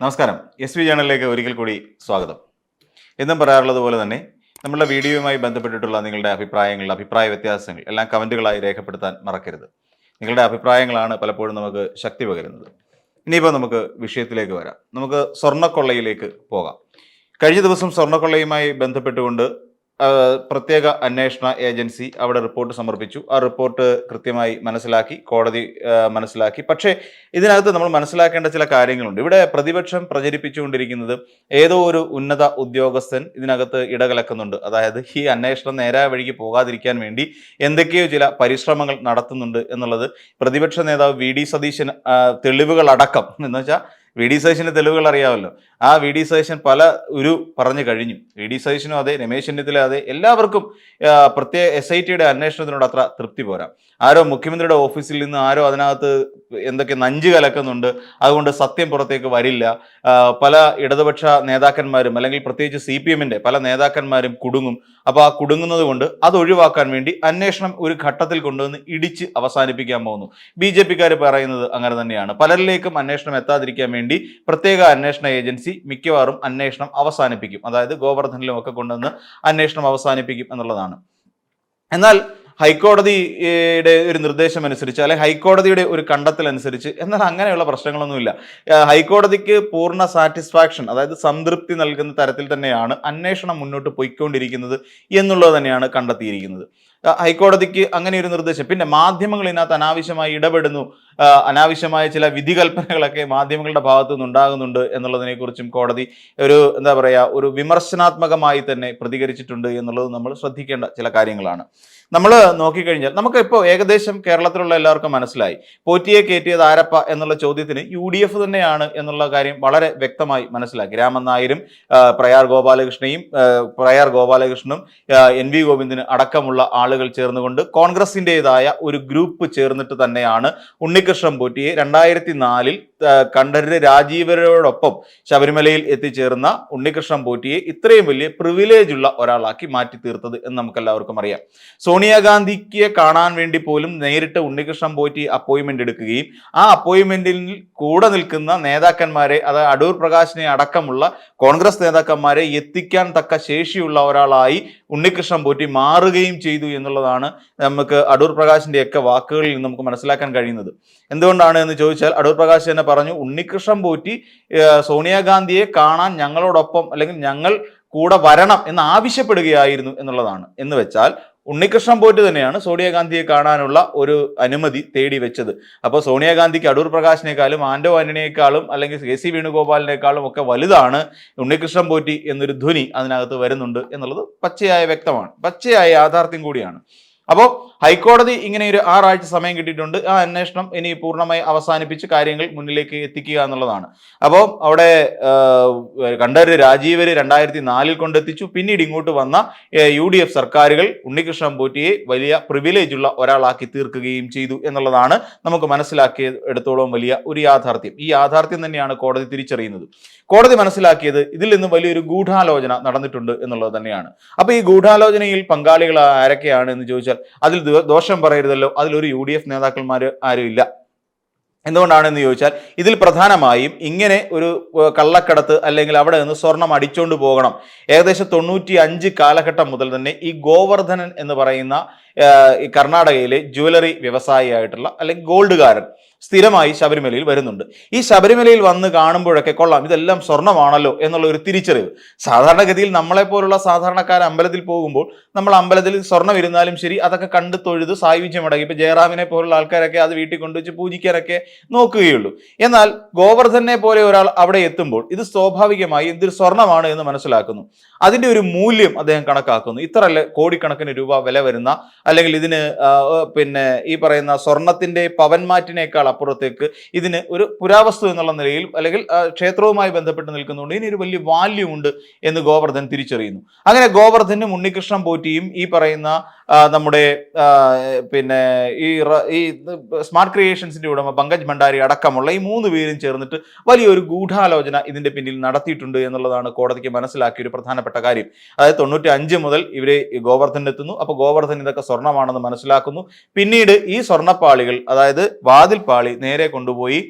നമസ്കാരം. SV ചാനലിലേക്ക് ഒരിക്കൽ കൂടി സ്വാഗതം. എന്നും പറയാറുള്ളത് പോലെ തന്നെ നമ്മളുടെ വീഡിയോയുമായി ബന്ധപ്പെട്ടിട്ടുള്ള നിങ്ങളുടെ അഭിപ്രായങ്ങൾ, അഭിപ്രായ വ്യത്യാസങ്ങൾ എല്ലാം കമൻറ്റുകളായി രേഖപ്പെടുത്താൻ മറക്കരുത്. നിങ്ങളുടെ അഭിപ്രായങ്ങളാണ് പലപ്പോഴും നമുക്ക് ശക്തി പകരുന്നത്. ഇനിയിപ്പോൾ നമുക്ക് വിഷയത്തിലേക്ക് വരാം. നമുക്ക് സ്വർണ്ണക്കൊള്ളയിലേക്ക് പോകാം. കഴിഞ്ഞ ദിവസം സ്വർണ്ണക്കൊള്ളയുമായി ബന്ധപ്പെട്ടുകൊണ്ട് പ്രത്യേക അന്വേഷണ ഏജൻസി അവിടെ റിപ്പോർട്ട് സമർപ്പിച്ചു. ആ റിപ്പോർട്ട് കൃത്യമായി മനസ്സിലാക്കി, കോടതി മനസ്സിലാക്കി. പക്ഷേ ഇതിനകത്ത് നമ്മൾ മനസ്സിലാക്കേണ്ട ചില കാര്യങ്ങളുണ്ട്. ഇവിടെ പ്രതിപക്ഷം പ്രചരിപ്പിച്ചുകൊണ്ടിരിക്കുന്നത് ഏതോ ഒരു ഉന്നത ഉദ്യോഗസ്ഥൻ ഇതിനകത്ത് ഇടകലക്കുന്നുണ്ട്, അതായത് ഈ അന്വേഷണം നേരായ വഴിക്ക് പോകാതിരിക്കാൻ വേണ്ടി എന്തൊക്കെയോ ചില പരിശ്രമങ്ങൾ നടത്തുന്നുണ്ട് എന്നുള്ളത് പ്രതിപക്ഷ നേതാവ് VD സതീശൻ തെളിവുകളടക്കം എന്ന് വെച്ചാൽ VD സതീശന് തെളിവുകൾ അറിയാമല്ലോ. ആ VD സതീശൻ പല പറഞ്ഞു കഴിഞ്ഞു. VD സതീശനും അതെ, രമേശ് ചെന്നിത്തല അതെ, എല്ലാവർക്കും പ്രത്യേക SITയുടെ അന്വേഷണത്തിനോട് അത്ര തൃപ്തി പോരാ. ആരോ മുഖ്യമന്ത്രിയുടെ ഓഫീസിൽ നിന്ന് ആരോ അതിനകത്ത് എന്തൊക്കെ നഞ്ച് കലക്കുന്നുണ്ട്, അതുകൊണ്ട് സത്യം പുറത്തേക്ക് വരില്ല. പല ഇടതുപക്ഷ നേതാക്കന്മാരും അല്ലെങ്കിൽ പ്രത്യേകിച്ച് CPMന്റെ പല നേതാക്കന്മാരും കുടുങ്ങും. അപ്പോൾ ആ കുടുങ്ങുന്നത് കൊണ്ട് അത് ഒഴിവാക്കാൻ വേണ്ടി അന്വേഷണം ഒരു ഘട്ടത്തിൽ കൊണ്ടുവന്ന് ഇടിച്ച് അവസാനിപ്പിക്കാൻ പോകുന്നു. BJPക്കാർ പറയുന്നത് അങ്ങനെ തന്നെയാണ്. പലരിലേക്കും അന്വേഷണം എത്താതിരിക്കാൻ വേണ്ടി പ്രത്യേക അന്വേഷണ ഏജൻസി മിക്കവാറും അന്വേഷണം അവസാനിപ്പിക്കും, അതായത് ഗോവർദ്ധനിലും ഒക്കെ കൊണ്ടുവന്ന് അന്വേഷണം അവസാനിപ്പിക്കും എന്നുള്ളതാണ്. എന്നാൽ ഹൈക്കോടതിയുടെ ഒരു നിർദ്ദേശം അനുസരിച്ച് അല്ലെങ്കിൽ ഹൈക്കോടതിയുടെ ഒരു കണ്ടെത്തൽ അനുസരിച്ച് എന്നാൽ അങ്ങനെയുള്ള പ്രശ്നങ്ങളൊന്നുമില്ല. ഹൈക്കോടതിക്ക് പൂർണ്ണ സാറ്റിസ്ഫാക്ഷൻ, അതായത് സംതൃപ്തി നൽകുന്ന തരത്തിൽ തന്നെയാണ് അന്വേഷണം മുന്നോട്ട് പോയിക്കൊണ്ടിരിക്കുന്നത് എന്നുള്ളത് തന്നെയാണ് കണ്ടെത്തിയിരിക്കുന്നത്. ഹൈക്കോടതിക്ക് അങ്ങനെ ഒരു നിർദ്ദേശം. പിന്നെ മാധ്യമങ്ങൾ ഇതിനകത്ത് അനാവശ്യമായി ഇടപെടുന്നു, അനാവശ്യമായ ചില വിധികൽപ്പനകളൊക്കെ മാധ്യമങ്ങളുടെ ഭാഗത്തു നിന്നുണ്ടാകുന്നുണ്ട് എന്നുള്ളതിനെ കുറിച്ചും കോടതി ഒരു വിമർശനാത്മകമായി തന്നെ പ്രതികരിച്ചിട്ടുണ്ട് എന്നുള്ളത് നമ്മൾ ശ്രദ്ധിക്കേണ്ട ചില കാര്യങ്ങളാണ്. നമ്മൾ നോക്കിക്കഴിഞ്ഞാൽ നമുക്ക് ഇപ്പോൾ ഏകദേശം കേരളത്തിലുള്ള എല്ലാവർക്കും മനസ്സിലായി, പോറ്റിയെ കയറ്റിയത് ആരപ്പ എന്നുള്ള ചോദ്യത്തിന് UDF തന്നെയാണ് എന്നുള്ള കാര്യം വളരെ വ്യക്തമായി മനസ്സിലാക്കി. രാമൻ നായരും പ്രയാർ ഗോപാലകൃഷ്ണനും NV ഗോവിന്ദന് അടക്കമുള്ള ആളുകൾ ചേർന്നുകൊണ്ട് കോൺഗ്രസിൻ്റെതായ ഒരു ഗ്രൂപ്പ് ചേർന്നിട്ട് തന്നെയാണ് ഉണ്ണികൃഷ്ണൻ പോറ്റിയെ 2004 കണ്ഠരര് രാജീവരോടൊപ്പം ശബരിമലയിൽ എത്തിച്ചേർന്ന ഉണ്ണികൃഷ്ണൻ പോറ്റിയെ ഇത്രയും വലിയ പ്രിവിലേജ് ഉള്ള ഒരാളാക്കി മാറ്റി തീർത്തത് എന്ന് നമുക്കെല്ലാവർക്കും അറിയാം. സോണിയാഗാന്ധിക്ക് കാണാൻ വേണ്ടി പോലും നേരിട്ട് ഉണ്ണികൃഷ്ണൻ പോറ്റി അപ്പോയിന്റ്മെന്റ് എടുക്കുകയും ആ അപ്പോയിന്റ്മെന്റിൽ കൂടെ നിൽക്കുന്ന നേതാക്കന്മാരെ, അതായത് അടൂർ പ്രകാശിനെ അടക്കമുള്ള കോൺഗ്രസ് നേതാക്കന്മാരെ എത്തിക്കാൻ തക്ക ശേഷിയുള്ള ഒരാളായി ഉണ്ണികൃഷ്ണൻ പോറ്റി മാറുകയും ചെയ്തു എന്നുള്ളതാണ് നമുക്ക് അടൂർ പ്രകാശിന്റെയൊക്കെ വാക്കുകളിൽ നിന്ന് നമുക്ക് മനസ്സിലാക്കാൻ കഴിയുന്നത്. എന്തുകൊണ്ടാണ് എന്ന് ചോദിച്ചാൽ അടൂർ പ്രകാശ് തന്നെ പറഞ്ഞു, ഉണ്ണികൃഷ്ണൻ പോറ്റി സോണിയാഗാന്ധിയെ കാണാൻ ഞങ്ങളോടൊപ്പം അല്ലെങ്കിൽ ഞങ്ങൾ കൂടെ വരണം എന്ന് ആവശ്യപ്പെടുകയായിരുന്നു എന്നുള്ളതാണ്. എന്ന് വെച്ചാൽ ഉണ്ണികൃഷ്ണൻ പോറ്റി തന്നെയാണ് സോണിയാഗാന്ധിയെ കാണാനുള്ള ഒരു അനുമതി തേടി വെച്ചത്. അപ്പോൾ സോണിയാഗാന്ധിക്ക് അടൂർ പ്രകാശിനേക്കാളും ആന്റോ ആന്റണിയേക്കാളും അല്ലെങ്കിൽ KC വേണുഗോപാലിനേക്കാളും ഒക്കെ വലുതാണ് ഉണ്ണികൃഷ്ണൻ പോറ്റി എന്നൊരു ധ്വനി അതിനകത്ത് വരുന്നുണ്ട് എന്നുള്ളത് പച്ചയായ വ്യക്തമാണ്, പച്ചയായ യാഥാർത്ഥ്യം കൂടിയാണ്. അപ്പോൾ ഹൈക്കോടതി ഇങ്ങനെ ഒരു 6 ആഴ്ച സമയം കിട്ടിയിട്ടുണ്ട്. ആ അന്വേഷണം ഇനി പൂർണ്ണമായി അവസാനിപ്പിച്ച് കാര്യങ്ങൾ മുന്നിലേക്ക് എത്തിക്കുക എന്നുള്ളതാണ്. അപ്പോൾ അവിടെ കണ്ഠരര് രാജീവര് 2004 കൊണ്ടെത്തിച്ചു. പിന്നീട് ഇങ്ങോട്ട് വന്ന UDF സർക്കാരുകൾ ഉണ്ണികൃഷ്ണൻ പോറ്റിയെ വലിയ പ്രിവിലേജ് ഉള്ള ഒരാളാക്കി തീർക്കുകയും ചെയ്തു എന്നുള്ളതാണ് നമുക്ക് മനസ്സിലാക്കിയെടുത്തോളം വലിയ ഒരു യാഥാർത്ഥ്യം. ഈ യാഥാർത്ഥ്യം തന്നെയാണ് കോടതി തിരിച്ചറിയുന്നത്. കോടതി മനസ്സിലാക്കിയത് ഇതിൽ നിന്ന് വലിയൊരു ഗൂഢാലോചന നടന്നിട്ടുണ്ട് എന്നുള്ളത് തന്നെയാണ്. അപ്പൊ ഈ ഗൂഢാലോചനയിൽ പങ്കാളികൾ ആരൊക്കെയാണ് എന്ന് ചോദിച്ചാൽ അതിൽ ദോഷം പറയരുതല്ലോ, അതിലൊരു UDF നേതാക്കന്മാർ ആരും ഇല്ല. എന്തുകൊണ്ടാണെന്ന് ചോദിച്ചാൽ ഇതിൽ പ്രധാനമായും ഇങ്ങനെ ഒരു കള്ളക്കടത്ത് അല്ലെങ്കിൽ അവിടെ നിന്ന് സ്വർണം അടിച്ചുകൊണ്ട് പോകണം. ഏകദേശം 95 കാലഘട്ടം മുതൽ തന്നെ ഈ ഗോവർദ്ധനൻ എന്ന് പറയുന്ന ഈ കർണാടകയിലെ ജ്വല്ലറി വ്യവസായിയായിട്ടുള്ള അല്ലെങ്കിൽ ഗോൾഡുകാരൻ സ്ഥിരമായി ശബരിമലയിൽ വരുന്നുണ്ട്. ഈ ശബരിമലയിൽ വന്ന് കാണുമ്പോഴൊക്കെ കൊള്ളാം, ഇതെല്ലാം സ്വർണ്ണമാണല്ലോ എന്നുള്ള ഒരു തിരിച്ചറിവ്. സാധാരണഗതിയിൽ നമ്മളെപ്പോലുള്ള സാധാരണക്കാർ അമ്പലത്തിൽ പോകുമ്പോൾ നമ്മൾ അമ്പലത്തിൽ സ്വർണ്ണം ഇരുന്നാലും ശരി അതൊക്കെ കണ്ട് തൊഴുത് സായുജ്യമടങ്ങി ഇപ്പൊ ജയറാമിനെ പോലുള്ള ആൾക്കാരൊക്കെ അത് വീട്ടിൽ കൊണ്ടുവച്ച് പൂജിക്കാനൊക്കെ നോക്കുകയുള്ളൂ. എന്നാൽ ഗോവർദ്ധനെ പോലെ ഒരാൾ അവിടെ എത്തുമ്പോൾ ഇത് സ്വാഭാവികമായി ഇതൊരു സ്വർണ്ണമാണ് എന്ന് മനസ്സിലാക്കുന്നു. അതിന്റെ ഒരു മൂല്യം അദ്ദേഹം കണക്കാക്കുന്നു. ഇത്ര കോടിക്കണക്കിന് രൂപ വില വരുന്ന അല്ലെങ്കിൽ ഇതിന് ഈ പറയുന്ന സ്വർണത്തിന്റെ പവൻമാറ്റിനേക്കാൾ അപ്പുറത്തേക്ക് ഇതിന് ഒരു പുരാവസ്തു എന്നുള്ള നിലയിൽ അല്ലെങ്കിൽ ക്ഷേത്രവുമായി ബന്ധപ്പെട്ട് നിൽക്കുന്നുണ്ട്, ഇതിന് ഒരു വലിയ വാല്യൂ ഉണ്ട് എന്ന് ഗോവർദ്ധൻ തിരിച്ചറിയുന്നു. അങ്ങനെ ഗോവർദ്ധനും ഉണ്ണികൃഷ്ണൻ പോറ്റിയും ഈ പറയുന്ന നമ്മുടെ ഈ സ്മാർട്ട് ക്രിയേഷൻസിന്റെ ഉടമ പങ്കജ് ഭണ്ഡാരി അടക്കമുള്ള ഈ 3 പേരും ചേർന്നിട്ട് വലിയൊരു ഗൂഢാലോചന ഇതിന്റെ പിന്നിൽ നടത്തിയിട്ടുണ്ട് എന്നുള്ളതാണ് കോടതിക്ക് മനസ്സിലാക്കിയ ഒരു പ്രധാനപ്പെട്ട കാര്യം. അതായത് 95 മുതൽ ഇവര് ഗോവർദ്ധൻ എത്തുന്നു. അപ്പൊ ഗോവർദ്ധൻ ഇതൊക്കെ സ്വർണ്ണമാണെന്ന് മനസ്സിലാക്കുന്നു. പിന്നീട് ഈ സ്വർണ്ണപ്പാളികൾ, അതായത് വാതിൽ പാളി നേരെ കൊണ്ടുപോയി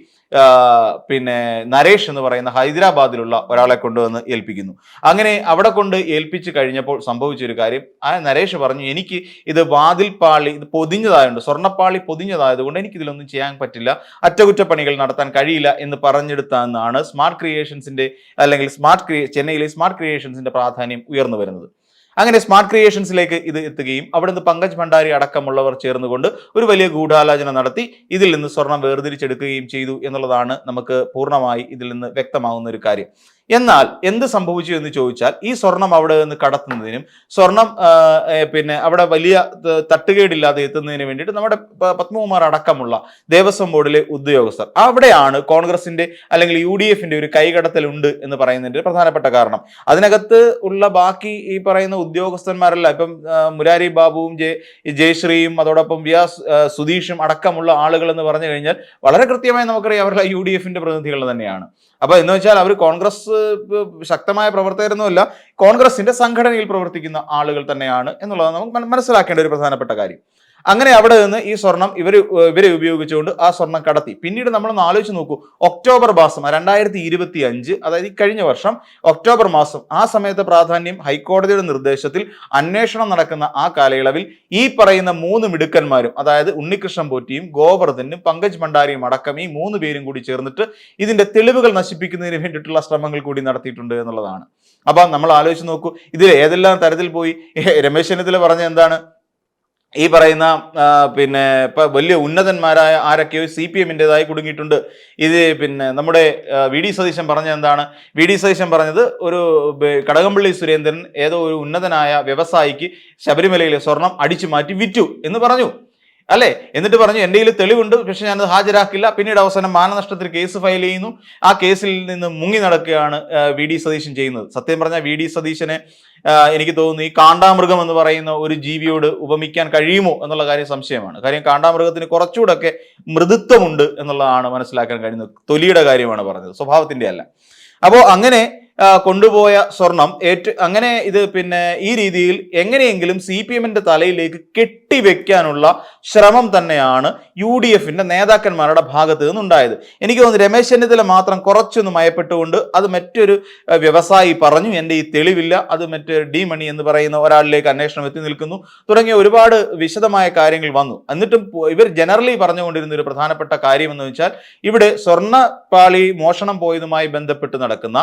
പിന്നെ നരേഷ് എന്ന് പറയുന്ന ഹൈദരാബാദിലുള്ള ഒരാളെ കൊണ്ടുവന്ന് ഏൽപ്പിക്കുന്നു. അങ്ങനെ അവിടെ കൊണ്ട് ഏൽപ്പിച്ചു കഴിഞ്ഞപ്പോൾ സംഭവിച്ചൊരു കാര്യം, ആ നരേഷ് പറഞ്ഞു, എനിക്ക് ഇത് വാതിൽപ്പാളി ഇത് പൊതിഞ്ഞതായുണ്ട്, സ്വർണ്ണപ്പാളി പൊതിഞ്ഞതായതുകൊണ്ട് എനിക്കിതിലൊന്നും ചെയ്യാൻ പറ്റില്ല, അറ്റകുറ്റപ്പണികൾ നടത്താൻ കഴിയില്ല എന്ന് പറഞ്ഞെടുത്താണ് സ്മാർട്ട് ക്രിയേഷൻസിന്റെ അല്ലെങ്കിൽ ചെന്നൈയിലെ സ്മാർട്ട് ക്രിയേഷൻസിന്റെ പ്രാധാന്യം ഉയർന്നു വരുന്നത്. അങ്ങനെ സ്മാർട്ട് ക്രിയേഷൻസിലേക്ക് ഇത് എത്തുകയും അവിടുന്ന് പങ്കജ് ഭണ്ഡാരി അടക്കമുള്ളവർ ചേർന്നുകൊണ്ട് ഒരു വലിയ ഗൂഢാലോചന നടത്തി ഇതിൽ നിന്ന് സ്വർണം വേർതിരിച്ചെടുക്കുകയും ചെയ്തു എന്നുള്ളതാണ് നമുക്ക് പൂർണ്ണമായി ഇതിൽ നിന്ന് വ്യക്തമാകുന്ന ഒരു കാര്യം. എന്നാൽ എന്ത് സംഭവിച്ചു എന്ന് ചോദിച്ചാൽ, ഈ സ്വർണം അവിടെ നിന്ന് കടത്തുന്നതിനും സ്വർണം പിന്നെ അവിടെ വലിയ തട്ടുകേടില്ലാതെ എത്തുന്നതിന് വേണ്ടിയിട്ട് നമ്മുടെ പത്മകുമാർ അടക്കമുള്ള ദേവസ്വം ബോർഡിലെ ഉദ്യോഗസ്ഥർ, അവിടെയാണ് കോൺഗ്രസിന്റെ അല്ലെങ്കിൽ UDFന്റെ ഒരു കൈകടത്തൽ ഉണ്ട് എന്ന് പറയുന്നതിന്റെ പ്രധാനപ്പെട്ട കാരണം. അതിനകത്ത് ഉള്ള ബാക്കി ഈ പറയുന്ന ഉദ്യോഗസ്ഥന്മാരല്ല, ഇപ്പം മുരാരി ബാബുവും ജയശ്രീയും അതോടൊപ്പം സുധീഷും അടക്കമുള്ള ആളുകൾ എന്ന് പറഞ്ഞു കഴിഞ്ഞാൽ വളരെ കൃത്യമായി നമുക്കറിയാം അവരുടെ UDFന്റെ പ്രതിനിധികൾ തന്നെയാണ്. അപ്പൊ എന്ന് വെച്ചാൽ അവർ കോൺഗ്രസ് ശക്തമായ പ്രവർത്തകരൊന്നുമല്ല, കോൺഗ്രസിന്റെ സംഘടനയിൽ പ്രവർത്തിക്കുന്ന ആളുകൾ തന്നെയാണ് എന്നുള്ളത് നമുക്ക് മനസ്സിലാക്കേണ്ട ഒരു പ്രധാനപ്പെട്ട കാര്യം. അങ്ങനെ അവിടെ നിന്ന് ഈ സ്വർണം ഇവരെ ഉപയോഗിച്ചുകൊണ്ട് ആ സ്വർണം കടത്തി. പിന്നീട് നമ്മളൊന്ന് ആലോചിച്ച് നോക്കൂ, ഒക്ടോബർ മാസം 2025, അതായത് ഈ കഴിഞ്ഞ വർഷം ഒക്ടോബർ മാസം, ആ സമയത്ത് പ്രാധാന്യം ഹൈക്കോടതിയുടെ നിർദ്ദേശത്തിൽ അന്വേഷണം നടക്കുന്ന ആ കാലയളവിൽ ഈ പറയുന്ന 3 മിടുക്കന്മാരും, അതായത് ഉണ്ണികൃഷ്ണൻ പോറ്റിയും ഗോവർദ്ധനും പങ്കജ് ഭണ്ഡാരിയും അടക്കം ഈ 3 പേരും കൂടി ചേർന്നിട്ട് ഇതിന്റെ തെളിവുകൾ നശിപ്പിക്കുന്നതിന് വേണ്ടിയിട്ടുള്ള ശ്രമങ്ങൾ കൂടി നടത്തിയിട്ടുണ്ട് എന്നുള്ളതാണ്. അപ്പൊ നമ്മൾ ആലോചിച്ച് നോക്കൂ, ഇതിൽ ഏതെല്ലാം തരത്തിൽ പോയി. രമേശ് ചെന്നിത്തല പറഞ്ഞ എന്താണ്, ഈ പറയുന്ന പിന്നെ ഇപ്പൊ വലിയ ഉന്നതന്മാരായ ആരൊക്കെയോ CPMന്റേതായി കുടുങ്ങിയിട്ടുണ്ട്. ഇത് പിന്നെ നമ്മുടെ VD സതീശൻ പറഞ്ഞ എന്താണ്, VD സതീശൻ പറഞ്ഞത് ഒരു കടകംപള്ളി സുരേന്ദ്രൻ ഏതോ ഒരു ഉന്നതനായ വ്യവസായിക്ക് ശബരിമലയിലെ സ്വർണം അടിച്ചു മാറ്റി വിറ്റു എന്ന് പറഞ്ഞു അല്ലെ. എന്നിട്ട് പറഞ്ഞു എൻ്റെ കയ്യിൽ തെളിവുണ്ട്, പക്ഷെ ഞാനത് ഹാജരാക്കില്ല. പിന്നീട് അവസാനം മാനനഷ്ടത്തിൽ കേസ് ഫയൽ ചെയ്യുന്നു. ആ കേസിൽ നിന്ന് മുങ്ങി നടക്കുകയാണ് VD സതീശൻ ചെയ്യുന്നത്. സത്യം പറഞ്ഞാൽ VD സതീശനെ എനിക്ക് തോന്നുന്നു ഈ കാണ്ടാമൃഗം എന്ന് പറയുന്ന ഒരു ജീവിയോട് ഉപമിക്കാൻ കഴിയുമോ എന്നുള്ള കാര്യം സംശയമാണ്. കാര്യം കാണ്ടാമൃഗത്തിന് കുറച്ചുകൂടെ ഒക്കെ മൃദുത്വമുണ്ട് എന്നുള്ളതാണ് മനസ്സിലാക്കാൻ കഴിയുന്നത്. തൊലിയുടെ കാര്യമാണ് പറഞ്ഞത്, സ്വഭാവത്തിന്റെ അല്ല. അപ്പോൾ അങ്ങനെ കൊണ്ടുപോയ സ്വർണം അങ്ങനെ ഇത് പിന്നെ ഈ രീതിയിൽ എങ്ങനെയെങ്കിലും CPMന്റെ തലയിലേക്ക് കെട്ടിവെക്കാനുള്ള ശ്രമം തന്നെയാണ് UDFന്റെ നേതാക്കന്മാരുടെ ഭാഗത്ത് നിന്നുണ്ടായത്. എനിക്ക് തോന്നുന്നു രമേശ് ചെന്നിത്തല മാത്രം കുറച്ചൊന്ന് മയപ്പെട്ടുകൊണ്ട് അത് മറ്റൊരു വ്യവസായി പറഞ്ഞു, എൻ്റെ ഈ തെളിവില്ല, അത് മറ്റൊരു D മണി എന്ന് പറയുന്ന ഒരാളിലേക്ക് അന്വേഷണം എത്തി നിൽക്കുന്നു തുടങ്ങിയ ഒരുപാട് വിശദമായ കാര്യങ്ങൾ വന്നു. എന്നിട്ടും ഇവർ ജനറലി പറഞ്ഞുകൊണ്ടിരുന്ന ഒരു പ്രധാനപ്പെട്ട കാര്യം എന്ന് വെച്ചാൽ, ഇവിടെ സ്വർണ്ണപ്പാളി മോഷണം പോയതുമായി ബന്ധപ്പെട്ട് നടക്കുന്ന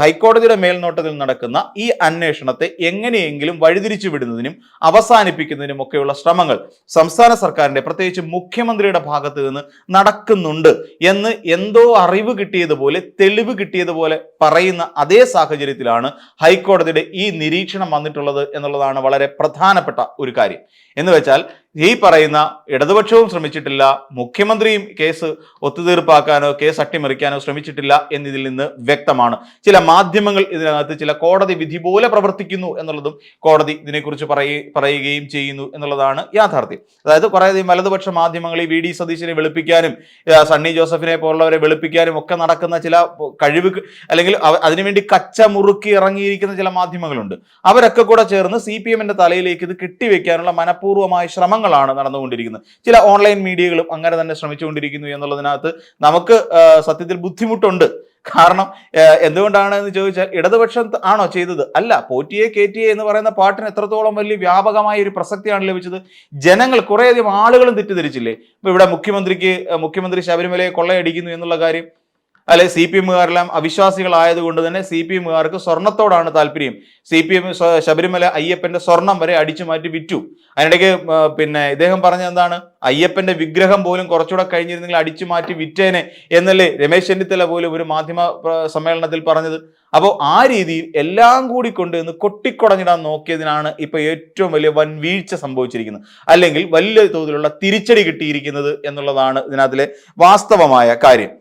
ഹൈക്കോടതിയുടെ മേൽനോട്ടത്തിൽ നടക്കുന്ന ഈ അന്വേഷണത്തെ എങ്ങനെയെങ്കിലും വഴിതിരിച്ചു വിടുന്നതിനും അവസാനിപ്പിക്കുന്നതിനും ഒക്കെയുള്ള ശ്രമങ്ങൾ സംസ്ഥാന സർക്കാരിന്റെ പ്രത്യേകിച്ച് മുഖ്യമന്ത്രിയുടെ ഭാഗത്ത് നിന്ന് നടക്കുന്നുണ്ട് എന്ന് എന്തോ അറിവ് കിട്ടിയതുപോലെ, തെളിവ് കിട്ടിയതുപോലെ പറയുന്ന അതേ സാഹചര്യത്തിലാണ് ഹൈക്കോടതിയുടെ ഈ നിരീക്ഷണം വന്നിട്ടുള്ളത് എന്നുള്ളതാണ് വളരെ പ്രധാനപ്പെട്ട ഒരു കാര്യം. എന്ന് വെച്ചാൽ ഈ പറയുന്ന ഇടതുപക്ഷവും ശ്രമിച്ചിട്ടില്ല, മുഖ്യമന്ത്രിയും കേസ് ഒത്തുതീർപ്പാക്കാനോ കേസ് അട്ടിമറിക്കാനോ ശ്രമിച്ചിട്ടില്ല എന്നതിൽ നിന്ന് വ്യക്തമാണ്. ചില മാധ്യമങ്ങൾ ഇതിനകത്ത് ചില കോടതി വിധി പോലെ പ്രവർത്തിക്കുന്നു എന്നുള്ളതും കോടതി ഇതിനെക്കുറിച്ച് പറയുകയും ചെയ്യുന്നു എന്നുള്ളതാണ് യാഥാർത്ഥ്യം. അതായത് കുറേയധികം വലതുപക്ഷ മാധ്യമങ്ങൾ ഈ VD സതീശനെ വെളുപ്പിക്കാനും സണ്ണി ജോസഫിനെ പോലുള്ളവരെ വെളുപ്പിക്കാനും ഒക്കെ നടക്കുന്ന ചില കഴിവ് അല്ലെങ്കിൽ അതിനുവേണ്ടി കച്ച മുറുക്കി ഇറങ്ങിയിരിക്കുന്ന ചില മാധ്യമങ്ങളുണ്ട്. അവരൊക്കെ കൂടെ ചേർന്ന് CPMന്റെ തലയിലേക്ക് ഇത് കെട്ടിവെക്കാനുള്ള മനഃപൂർവ്വമായ ശ്രമങ്ങളാണ് നടന്നുകൊണ്ടിരിക്കുന്നത്. ചില ഓൺലൈൻ മീഡിയകളും അങ്ങനെ തന്നെ ശ്രമിച്ചുകൊണ്ടിരിക്കുന്നു എന്നുള്ളതിനകത്ത് നമുക്ക് സത്യത്തിൽ ബുദ്ധിമുട്ടുണ്ട്. കാരണം എന്തുകൊണ്ടാണ് എന്ന് ചോദിച്ചാൽ, ഇടതുപക്ഷം ആണോ ചെയ്തത്? അല്ല. പോറ്റിയെ കേറ്റിയെ എന്ന് പറയുന്ന പാട്ടിന് എത്രത്തോളം വലിയ വ്യാപകമായ ഒരു പ്രസക്തിയാണ് ലഭിച്ചത്. ജനങ്ങൾ കുറേയധികം ആളുകളും തെറ്റിദ്ധരിച്ചില്ലേ? ഇപ്പൊ ഇവിടെ മുഖ്യമന്ത്രി ശബരിമലയെ കൊള്ളയടിക്കുന്നു എന്നുള്ള കാര്യം, അല്ലെ CPMകാരെല്ലാം അവിശ്വാസികളായതുകൊണ്ട് തന്നെ CPMകാർക്ക് സ്വർണത്തോടാണ് താല്പര്യം. CPM ശബരിമല അയ്യപ്പന്റെ സ്വർണം വരെ അടിച്ചു മാറ്റി വിറ്റു. അതിനിടയ്ക്ക് പിന്നെ ഇദ്ദേഹം പറഞ്ഞ എന്താണ്, അയ്യപ്പന്റെ വിഗ്രഹം പോലും കുറച്ചുകൂടെ കഴിഞ്ഞിരുന്നെങ്കിൽ അടിച്ചു മാറ്റി വിറ്റേനെ എന്നല്ലേ രമേശ് ചെന്നിത്തല പോലും ഒരു മാധ്യമ സമ്മേളനത്തിൽ പറഞ്ഞത്. അപ്പോൾ ആ രീതിയിൽ എല്ലാം കൂടി കൊണ്ടുവന്ന് കൊട്ടിക്കൊടഞ്ഞിടാൻ നോക്കിയതിനാണ് ഇപ്പൊ ഏറ്റവും വലിയ വൻ വീഴ്ച സംഭവിച്ചിരിക്കുന്നത്, അല്ലെങ്കിൽ വലിയ തോതിലുള്ള തിരിച്ചടി കിട്ടിയിരിക്കുന്നത് എന്നുള്ളതാണ് ഇതിനകത്തിലെ വാസ്തവമായ കാര്യം.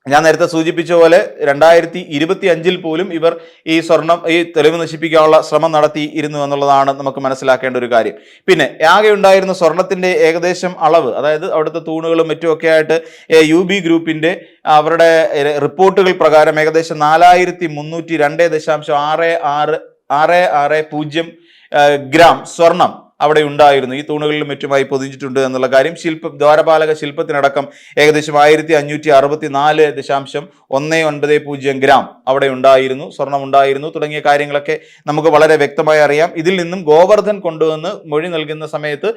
ഞാൻ നേരത്തെ സൂചിപ്പിച്ച പോലെ 2025 പോലും ഇവർ ഈ തെളിവ് നശിപ്പിക്കാനുള്ള ശ്രമം നടത്തിയിരുന്നു എന്നുള്ളതാണ് നമുക്ക് മനസ്സിലാക്കേണ്ട ഒരു കാര്യം. പിന്നെ ആകെ ഉണ്ടായിരുന്ന സ്വർണത്തിന്റെ ഏകദേശം അളവ്, അതായത് അവിടുത്തെ തൂണുകളും മറ്റുമൊക്കെ ആയിട്ട് UB ഗ്രൂപ്പിന്റെ അവരുടെ റിപ്പോർട്ടുകൾ പ്രകാരം ഏകദേശം 4302.6660 ഗ്രാം സ്വർണം അവിടെ ഉണ്ടായിരുന്നു. ഈ തൂണുകളിലും മറ്റുമായി പൊതിഞ്ഞിട്ടുണ്ട് എന്നുള്ള കാര്യം. ദ്വാരപാലക ശില്പത്തിനടക്കം ഏകദേശം 1564.19 ഗ്രാം അവിടെ ഉണ്ടായിരുന്നു, സ്വർണം ഉണ്ടായിരുന്നു തുടങ്ങിയ കാര്യങ്ങളൊക്കെ നമുക്ക് വളരെ വ്യക്തമായി അറിയാം. ഇതിൽ നിന്നും ഗോവർദ്ധൻ കൊണ്ടുവന്ന് മൊഴി നൽകുന്ന സമയത്ത്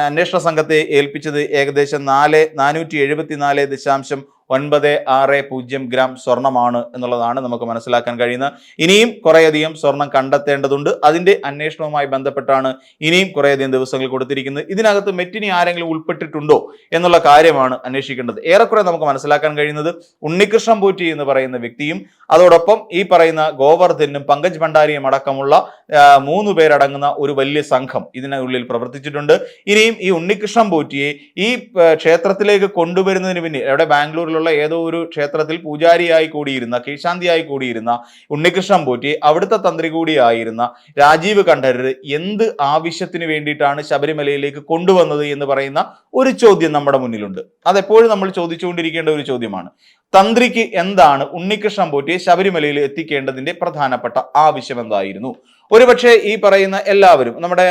അന്വേഷണ സംഘത്തെ ഏൽപ്പിച്ചത് ഏകദേശം 474.960 ഗ്രാം സ്വർണമാണ് എന്നുള്ളതാണ് നമുക്ക് മനസ്സിലാക്കാൻ കഴിയുന്നത്. ഇനിയും കുറേയധികം സ്വർണം കണ്ടെത്തേണ്ടതുണ്ട്. അതിന്റെ അന്വേഷണവുമായി ബന്ധപ്പെട്ടാണ് ഇനിയും കുറേയധികം ദിവസങ്ങൾ കൊടുത്തിരിക്കുന്നത്. ഇതിനകത്ത് മറ്റിനി ആരെങ്കിലും ഉൾപ്പെട്ടിട്ടുണ്ടോ എന്നുള്ള കാര്യമാണ് അന്വേഷിക്കേണ്ടത്. ഏറെക്കുറെ നമുക്ക് മനസ്സിലാക്കാൻ കഴിയുന്നത് ഉണ്ണികൃഷ്ണൻ പോറ്റി എന്ന് പറയുന്ന വ്യക്തിയും അതോടൊപ്പം ഈ പറയുന്ന ഗോവർദ്ധനും പങ്കജ് ഭണ്ഡാരിയും അടക്കമുള്ള 3 പേരടങ്ങുന്ന ഒരു വലിയ സംഘം ഇതിനുള്ളിൽ പ്രവർത്തിച്ചിട്ടുണ്ട്. ഇനിയും ഈ ഉണ്ണികൃഷ്ണൻ പോറ്റിയെ ഈ ക്ഷേത്രത്തിലേക്ക് കൊണ്ടുവരുന്നതിന് പിന്നിൽ അവിടെ ബാംഗ്ലൂരിലുള്ള ഏതോ ഒരു ക്ഷേത്രത്തിൽ പൂജാരിയായി കൂടിയിരുന്ന, കീഴ്ശാന്തിയായി കൂടിയിരുന്ന ഉണ്ണികൃഷ്ണൻ പോറ്റി അവിടുത്തെ തന്ത്രി കൂടിയായിരുന്ന രാജീവ് കണ്ഠരർ എന്ത് ആവശ്യത്തിന് വേണ്ടിയിട്ടാണ് ശബരിമലയിലേക്ക് കൊണ്ടുവന്നത് എന്ന് പറയുന്ന ഒരു ചോദ്യം നമ്മുടെ മുന്നിലുണ്ട്. അതെപ്പോഴും നമ്മൾ ചോദിച്ചുകൊണ്ടിരിക്കേണ്ട ഒരു ചോദ്യമാണ്. തന്ത്രിക്ക് എന്താണ് ഉണ്ണികൃഷ്ണൻ പോറ്റിയെ ശബരിമലയിൽ എത്തിക്കേണ്ടതിന്റെ പ്രധാനപ്പെട്ട ആവശ്യം എന്തായിരുന്നു? ഒരുപക്ഷെ ഈ പറയുന്ന എല്ലാവരും, നമ്മുടെ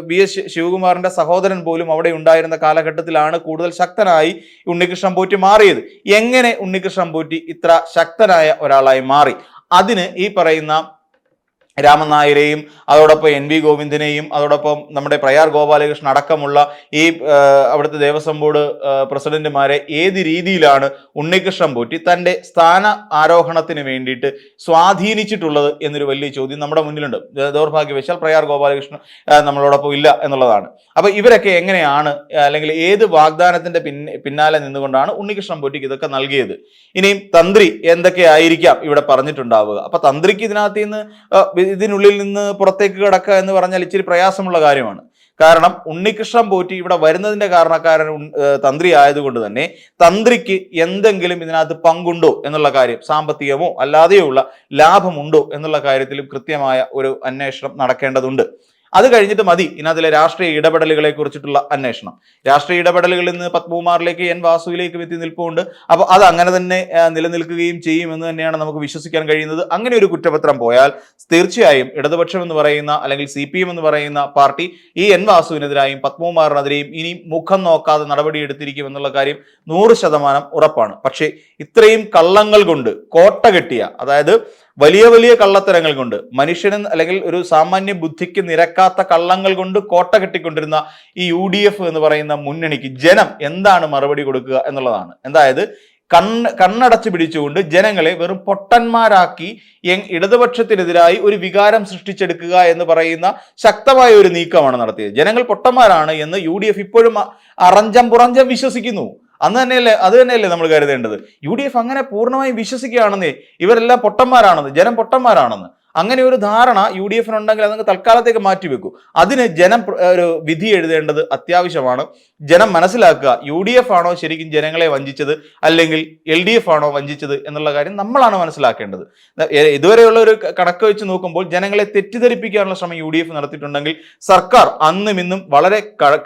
VS ശിവകുമാറിന്റെ സഹോദരൻ പോലും അവിടെ ഉണ്ടായിരുന്ന കാലഘട്ടത്തിലാണ് കൂടുതൽ ശക്തനായി ഉണ്ണികൃഷ്ണൻ പോറ്റി മാറിയത്. എങ്ങനെ ഉണ്ണികൃഷ്ണൻ പോറ്റി ഇത്ര ശക്തനായ ഒരാളായി മാറി? അതിന് ഈ പറയുന്ന രാമൻ നായരെയും അതോടൊപ്പം NV ഗോവിന്ദനെയും അതോടൊപ്പം നമ്മുടെ പ്രയാർ ഗോപാലകൃഷ്ണൻ അടക്കമുള്ള ഈ അവിടുത്തെ ദേവസ്വം ബോർഡ് പ്രസിഡന്റുമാരെ ഏത് രീതിയിലാണ് ഉണ്ണികൃഷ്ണൻ പോറ്റി തൻ്റെ സ്ഥാന ആരോഹണത്തിന് വേണ്ടിയിട്ട് സ്വാധീനിച്ചിട്ടുള്ളത് എന്നൊരു വലിയ ചോദ്യം നമ്മുടെ മുന്നിലുണ്ട്. ദൗർഭാഗ്യവശാൽ പ്രയാർ ഗോപാലകൃഷ്ണൻ നമ്മളോടൊപ്പം ഇല്ല എന്നുള്ളതാണ്. അപ്പൊ ഇവരൊക്കെ എങ്ങനെയാണ്, അല്ലെങ്കിൽ ഏത് വാഗ്ദാനത്തിന്റെ പിന്നാലെ നിന്നുകൊണ്ടാണ് ഉണ്ണികൃഷ്ണൻ പോറ്റിക്ക് ഇതൊക്കെ നൽകിയത്? ഇനിയും തന്ത്രി എന്തൊക്കെയായിരിക്കാം ഇവിടെ പറഞ്ഞിട്ടുണ്ടാവുക? അപ്പൊ തന്ത്രിക്ക് ഇതിനുള്ളിൽ നിന്ന് പുറത്തേക്ക് കിടക്കുക എന്ന് പറഞ്ഞാൽ ഇച്ചിരി പ്രയാസമുള്ള കാര്യമാണ്. കാരണം ഉണ്ണികൃഷ്ണൻ പോറ്റി ഇവിടെ വരുന്നതിന്റെ കാരണക്കാരൻ തന്ത്രി ആയതുകൊണ്ട് തന്നെ തന്ത്രിക്ക് എന്തെങ്കിലും ഇതിനകത്ത് പങ്കുണ്ടോ എന്നുള്ള കാര്യം, സാമ്പത്തികമോ അല്ലാതെയോ ഉള്ള ലാഭമുണ്ടോ എന്നുള്ള കാര്യത്തിലും കൃത്യമായ ഒരു അന്വേഷണം നടക്കേണ്ടതുണ്ട്. അത് കഴിഞ്ഞിട്ട് മതി ഇതിനകത്തിലെ രാഷ്ട്രീയ ഇടപെടലുകളെ കുറിച്ചിട്ടുള്ള അന്വേഷണം. രാഷ്ട്രീയ ഇടപെടലുകളിൽ നിന്ന് പത്മകുമാറിലേക്ക് N വാസുവിലേക്കും എത്തി നിൽപ്പുണ്ട്. അപ്പോൾ അത് അങ്ങനെ തന്നെ നിലനിൽക്കുകയും ചെയ്യുമെന്ന് തന്നെയാണ് നമുക്ക് വിശ്വസിക്കാൻ കഴിയുന്നത്. അങ്ങനെ ഒരു കുറ്റപത്രം പോയാൽ തീർച്ചയായും ഇടതുപക്ഷം എന്ന് പറയുന്ന, അല്ലെങ്കിൽ CPM എന്ന് പറയുന്ന പാർട്ടി ഈ N വാസുവിനെതിരായും പത്മകുമാറിനെതിരെയും ഇനി മുഖം നോക്കാതെ നടപടിയെടുത്തിരിക്കും എന്നുള്ള കാര്യം 100% ഉറപ്പാണ്. പക്ഷേ ഇത്രയും കള്ളങ്ങൾ കൊണ്ട് കോട്ട കെട്ടിയ, അതായത് വലിയ വലിയ കള്ളത്തരങ്ങൾ കൊണ്ട്, മനുഷ്യന് അല്ലെങ്കിൽ ഒരു സാമാന്യ ബുദ്ധിക്ക് നിരക്കാത്ത കള്ളങ്ങൾ കൊണ്ട് കോട്ട കെട്ടിക്കൊണ്ടിരുന്ന ഈ UDF എന്ന് പറയുന്ന മുന്നണിക്ക് ജനം എന്താണ് മറുപടി കൊടുക്കുക എന്നുള്ളതാണ്. അതായത് കണ്ണടച്ചു പിടിച്ചുകൊണ്ട് ജനങ്ങളെ വെറും പൊട്ടന്മാരാക്കി ഇടതുപക്ഷത്തിനെതിരായി ഒരു വികാരം സൃഷ്ടിച്ചെടുക്കുക എന്ന് പറയുന്ന ശക്തമായ ഒരു നീക്കമാണ് നടത്തിയത്. ജനങ്ങൾ പൊട്ടന്മാരാണ് എന്ന് UDF ഇപ്പോഴും അറഞ്ചം പുറഞ്ചം വിശ്വസിക്കുന്നു. അത് തന്നെയല്ലേ നമ്മൾ കരുതേണ്ടത്? UDF അങ്ങനെ പൂർണ്ണമായും വിശ്വസിക്കുകയാണെന്നേ, ഇവരെല്ലാം പൊട്ടന്മാരാണെന്ന്, ജനം പൊട്ടന്മാരാണെന്ന്. അങ്ങനെ ഒരു ധാരണ UDFനുണ്ടെങ്കിൽ അതങ്ങ് തൽക്കാലത്തേക്ക് മാറ്റിവെക്കൂ. അതിന് ജനം ഒരു വിധി എഴുതേണ്ടത് അത്യാവശ്യമാണ്. ജനം മനസ്സിലാക്കുക, UDF ആണോ ശരിക്കും ജനങ്ങളെ വഞ്ചിച്ചത്, അല്ലെങ്കിൽ LDF ആണോ വഞ്ചിച്ചത് എന്നുള്ള കാര്യം നമ്മളാണ് മനസ്സിലാക്കേണ്ടത്. ഇതുവരെയുള്ള ഒരു കണക്ക് വെച്ച് നോക്കുമ്പോൾ ജനങ്ങളെ തെറ്റിദ്ധരിപ്പിക്കാനുള്ള ശ്രമം UDF നടത്തിയിട്ടുണ്ടെങ്കിൽ സർക്കാർ അന്നും ഇന്നും വളരെ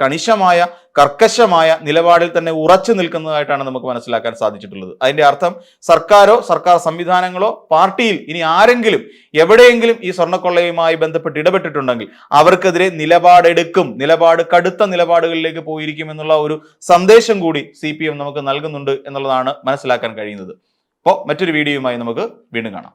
കണിശമായ കർക്കശമായ നിലപാടിൽ തന്നെ ഉറച്ചു നിൽക്കുന്നതായിട്ടാണ് നമുക്ക് മനസ്സിലാക്കാൻ സാധിച്ചിട്ടുള്ളത്. അതിന്റെ അർത്ഥം സർക്കാരോ സർക്കാർ സംവിധാനങ്ങളോ പാർട്ടിയിൽ ഇനി ആരെങ്കിലും എവിടെയെങ്കിലും ഈ സ്വർണ്ണക്കൊള്ളയുമായി ബന്ധപ്പെട്ട് ഇടപെട്ടിട്ടുണ്ടെങ്കിൽ അവർക്കെതിരെ നിലപാടെടുക്കും, കടുത്ത നിലപാടുകളിലേക്ക് പോയിരിക്കും എന്നുള്ള ഒരു സന്ദേശം കൂടി CPM നമുക്ക് നൽകുന്നുണ്ട് എന്നുള്ളതാണ് മനസ്സിലാക്കാൻ കഴിയുന്നത്. അപ്പോൾ മറ്റൊരു വീഡിയോയുമായി നമുക്ക് വീണ്ടും കാണാം.